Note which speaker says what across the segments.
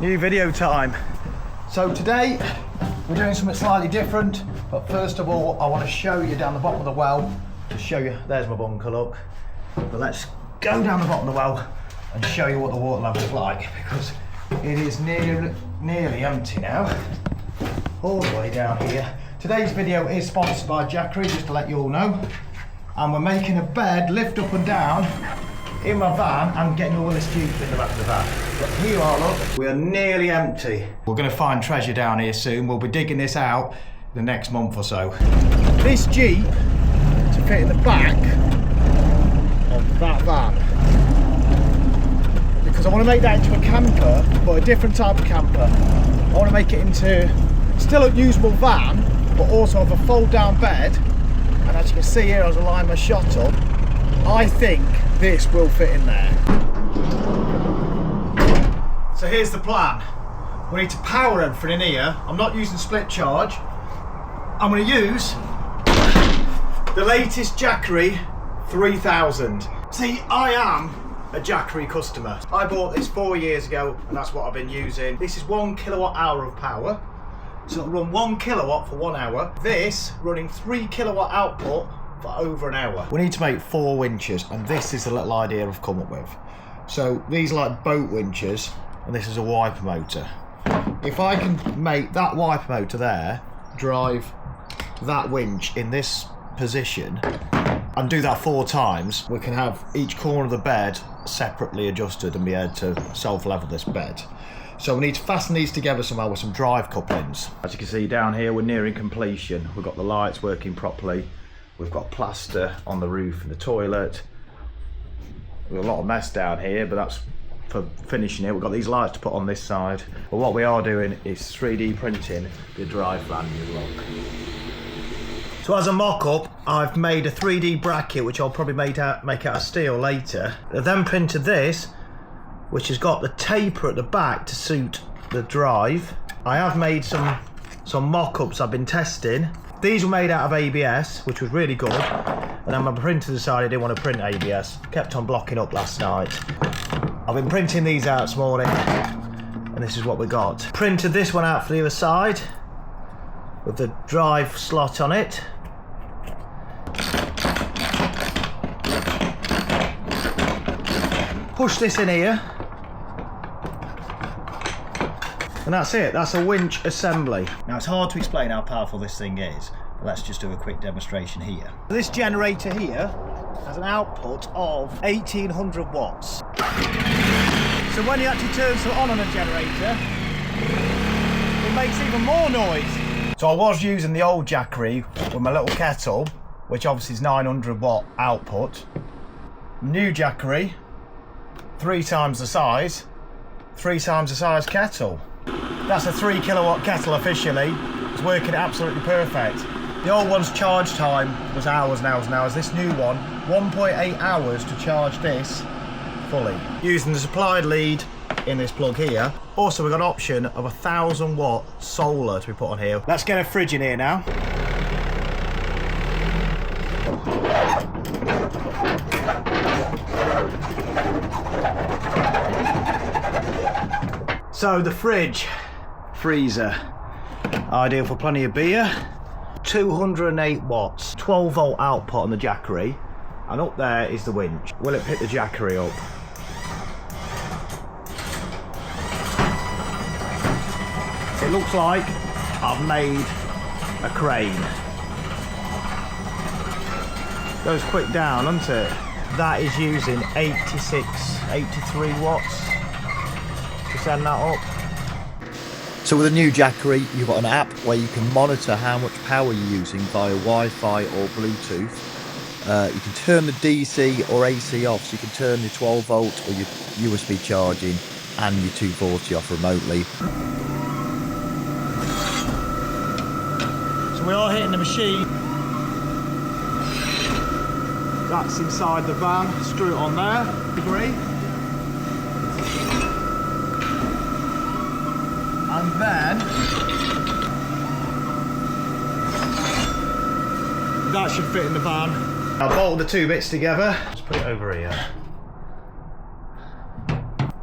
Speaker 1: New video time. So today we're doing something slightly different, but first of all I want to show you down the bottom of the well. Just show you, there's my bunker, look. But let's go down the bottom of the well and show you what the water level is like, because it is nearly empty now. All the way down here. Today's video is sponsored by Jackery, just to let you all know. And we're making a bed, lift up and down, in my van and getting all this Jeep in the back of the van. But here you are, look, we are nearly empty. We're going to find treasure down here soon. We'll be digging this out the next month or so. This Jeep to fit in the back of that van, because I want to make that into a camper, but a different type of camper. I want to make it into still a usable van, but also have a fold down bed. And as you can see here, as I line my shot up, I think this will fit in there. So here's the plan. We need to power everything in here. I'm not using split charge. I'm going to use the latest Jackery 3000. See, I am a Jackery customer. I bought this 4 years ago and that's what I've been using. This is 1 kilowatt hour of power. So it'll run 1 kilowatt for 1 hour. This running 3 kilowatt output for over an hour. We need to make 4 winches, and this is the little idea I've come up with. So these are like boat winches, and this is a wiper motor. If I can make that wiper motor there drive that winch in this position and do that 4 times, we can have each corner of the bed separately adjusted and be able to self-level this bed. So we need to fasten these together somehow with some drive couplings. As you can see down here, we're nearing completion. We've got the lights working properly. We've got plaster on the roof and the toilet. We've got a lot of mess down here, but that's for finishing it. We've got these lights to put on this side. But what we are doing is 3D printing the drive van new look. So as a mock-up, I've made a 3D bracket, which I'll probably make out of steel later. I've then printed this, which has got the taper at the back to suit the drive. I have made some mock-ups I've been testing. These were made out of ABS, which was really good. And then my printer decided I didn't want to print ABS. Kept on blocking up last night. I've been printing these out this morning, and this is what we got. Printed this one out for the other side, with the drive slot on it. Push this in here. And that's it, that's a winch assembly. Now it's hard to explain how powerful this thing is, but let's just do a quick demonstration here. This generator here has an output of 1800 watts. So when you actually turn it on a generator, it makes even more noise. So I was using the old Jackery with my little kettle, which obviously is 900 watt output. New Jackery, 3 times the size, 3 times the size kettle. That's a 3 kilowatt kettle officially. It's working absolutely perfect. The old one's charge time was hours and hours and hours. This new one, 1.8 hours to charge this fully. Using the supplied lead in this plug here. Also we've got an option of 1000 watt solar to be put on here. Let's get a fridge in here now. So the fridge, freezer, ideal for plenty of beer. 208 watts, 12 volt output on the Jackery, and up there is the winch. Will it pick the Jackery up? It looks like I've made a crane. Goes quick down, doesn't it? That is using 83 watts. Send that up. So with a new Jackery, you've got an app where you can monitor how much power you're using via Wi-Fi or Bluetooth. You can turn the DC or AC off, so you can turn your 12 volt or your USB charging and your 240 off remotely. So we are hitting the machine. That's inside the van, screw it on there, degree. And then that should fit in the van. I'll bolt the 2 bits together. Just put it over here.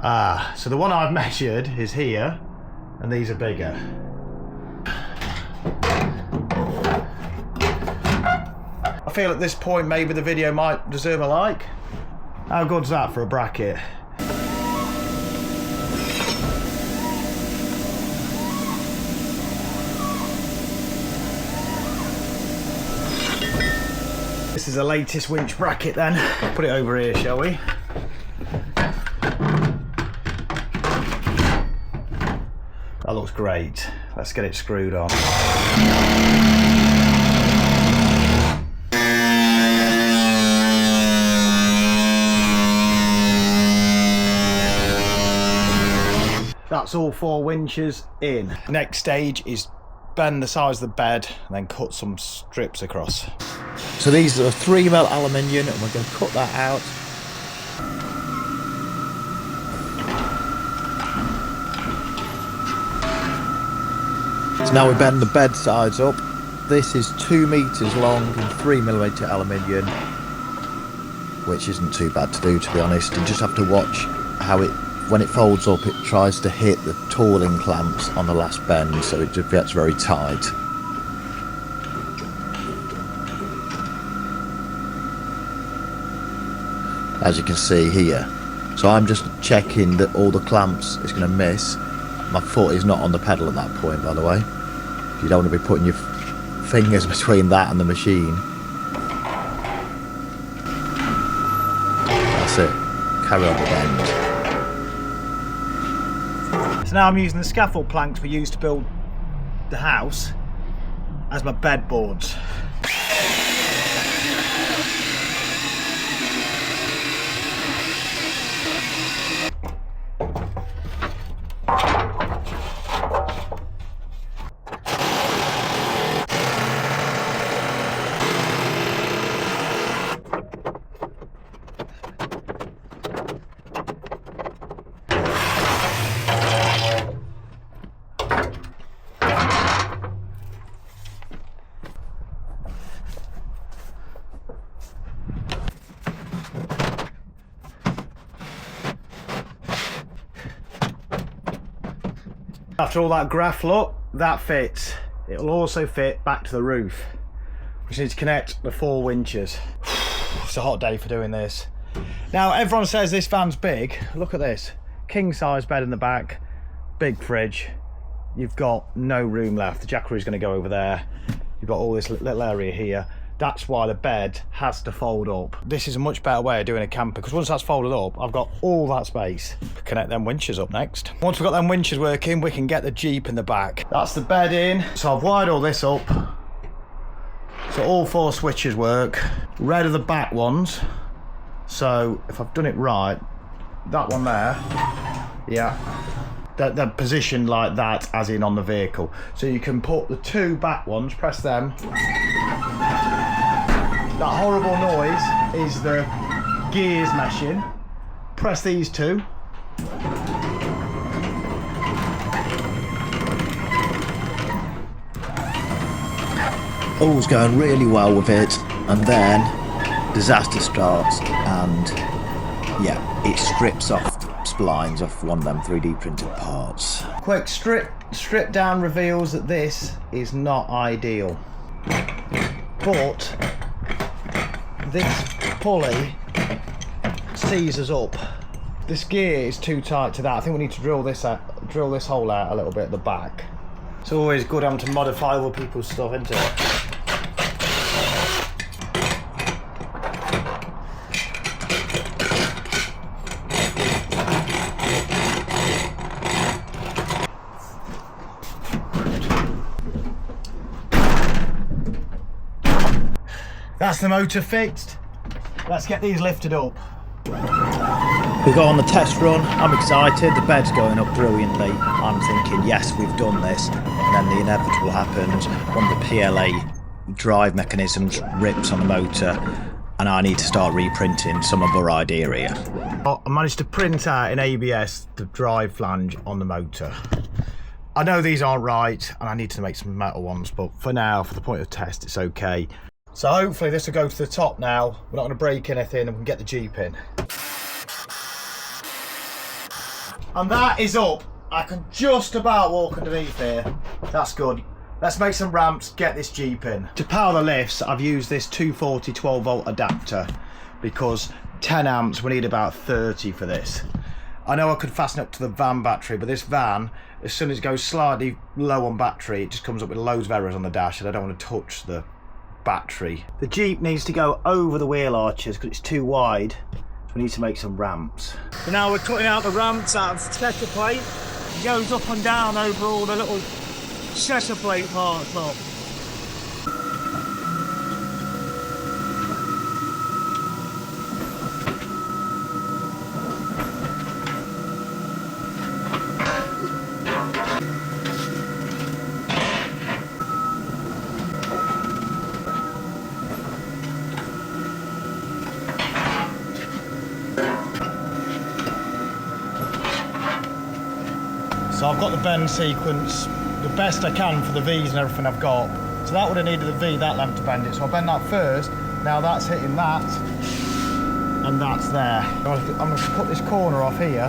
Speaker 1: So the one I've measured is here, and these are bigger. I feel at this point maybe the video might deserve a like. How good's that for a bracket? This is the latest winch bracket then. Put it over here, shall we? That looks great. Let's get it screwed on. That's all 4 winches in. Next stage is bend the size of the bed and then cut some strips across. So these are 3mm aluminium and we're going to cut that out. So now we bend the bed sides up. This is 2 meters long and 3mm aluminium, which isn't too bad to do, to be honest. You just have to watch how it, when it folds up, it tries to hit the tooling clamps on the last bend, so it just gets very tight. As you can see here. So I'm just checking that all the clamps is going to miss. My foot is not on the pedal at that point, by the way. You don't want to be putting your fingers between that and the machine. That's it. Carry on the bend. So now I'm using the scaffold planks we used to build the house as my bed boards. After all that graft, look, that fits. It'll also fit back to the roof. We just need to connect the 4 winches. It's a hot day for doing this. Now, everyone says this van's big. Look at this. King size bed in the back, big fridge. You've got no room left. The jackery's going to go over there. You've got all this little area here. That's why the bed has to fold up. This is a much better way of doing a camper, because once that's folded up, I've got all that space. Connect them winches up next. Once we've got them winches working, we can get the Jeep in the back. That's the bed in. So I've wired all this up. So all 4 switches work. Red are the back ones. So if I've done it right, that one there, yeah, they're positioned like that, as in on the vehicle. So you can put the 2 back ones, press them. That horrible noise is the gears meshing. Press these 2. All's going really well with it, and then disaster starts, and yeah, it strips off splines off one of them 3D printed parts. Quick strip down reveals that this is not ideal, but this pulley seizes up. This gear is too tight to that. I think we need to drill this hole out a little bit at the back. It's always good having to modify other people's stuff, isn't it? That's the motor fixed. Let's get these lifted up. We got on the test run. I'm excited. The bed's going up brilliantly. I'm thinking, yes, we've done this. And then the inevitable happens. One of the PLA drive mechanisms rips on the motor, and I need to start reprinting some of our idea here. I managed to print out in ABS the drive flange on the motor. I know these aren't right, and I need to make some metal ones, but for now, for the point of test, it's okay. So hopefully this will go to the top now. We're not going to break anything and we can get the Jeep in. And that is up. I can just about walk underneath here. That's good. Let's make some ramps, get this Jeep in. To power the lifts, I've used this 240 12 volt adapter because 10 amps, we need about 30 for this. I know I could fasten up to the van battery, but this van, as soon as it goes slightly low on battery, it just comes up with loads of errors on the dash, and I don't want to touch the battery. The Jeep needs to go over the wheel arches because it's too wide, so we need to make some ramps. So now we're cutting out the ramps out of setter plate. It goes up and down over all the little setter plate parts. Look. So I've got the bend sequence the best I can for the V's and everything I've got. So that would have needed a V, that length to bend it. So I'll bend that first. Now that's hitting that, and that's there. I'm going to cut this corner off here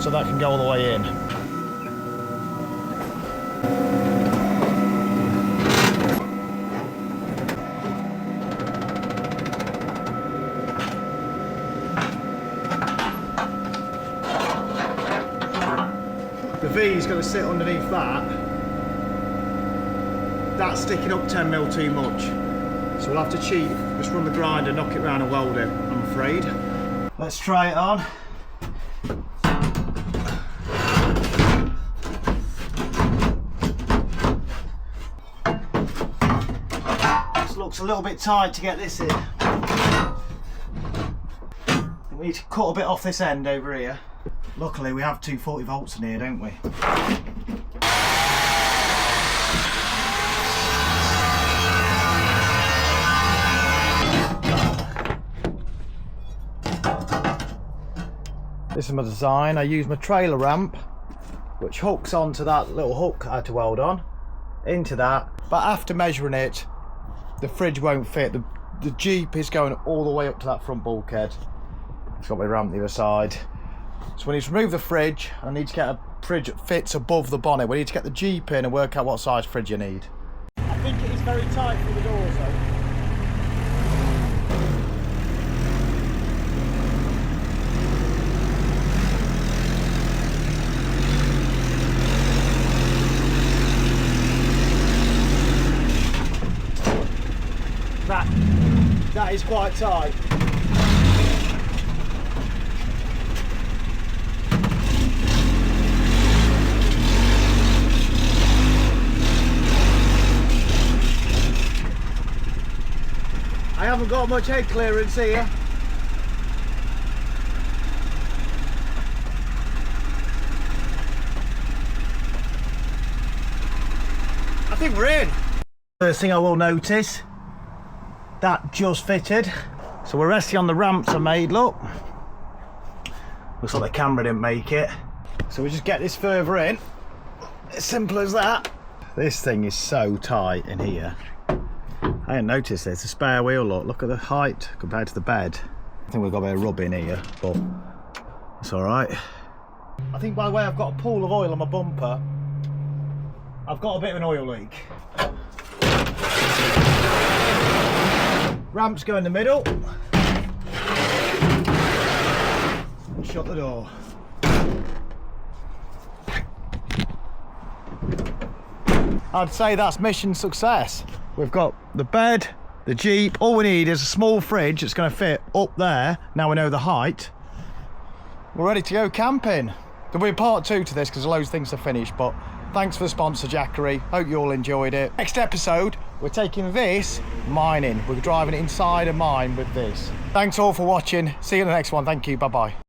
Speaker 1: so that can go all the way in. The V is going to sit underneath that. That's sticking up 10mm too much. So we'll have to cheat, just run the grinder, knock it round and weld it, I'm afraid. Let's try it on. This looks a little bit tight to get this in. We need to cut a bit off this end over here. Luckily we have 240 volts in here, don't we? This is my design. I use my trailer ramp, which hooks onto that little hook I had to weld on, into that. But after measuring it, the fridge won't fit. The Jeep is going all the way up to that front bulkhead. It's got my ramp the other side. So we need to remove the fridge. I need to get a fridge that fits above the bonnet. We need to get the Jeep in and work out what size fridge you need. I think it is very tight for the doors though. That is quite tight. I haven't got much head clearance here. I think we're in. First thing I will notice, that just fitted. So we're resting on the ramps I made, look. Looks like the camera didn't make it. So we just get this further in. As simple as that. This thing is so tight in here. I didn't notice this, a spare wheel, look at the height compared to the bed. I think we've got a bit of rub in here, but it's all right. I think by the way I've got a pool of oil on my bumper, I've got a bit of an oil leak. Ramps go in the middle. Shut the door. I'd say that's mission success. We've got the bed, the Jeep. All we need is a small fridge that's going to fit up there. Now we know the height. We're ready to go camping. There'll be a part 2 to this because loads of things to finish, but thanks for the sponsor, Jackery. Hope you all enjoyed it. Next episode, we're taking this mining. We're driving it inside a mine with this. Thanks all for watching. See you in the next one. Thank you. Bye-bye.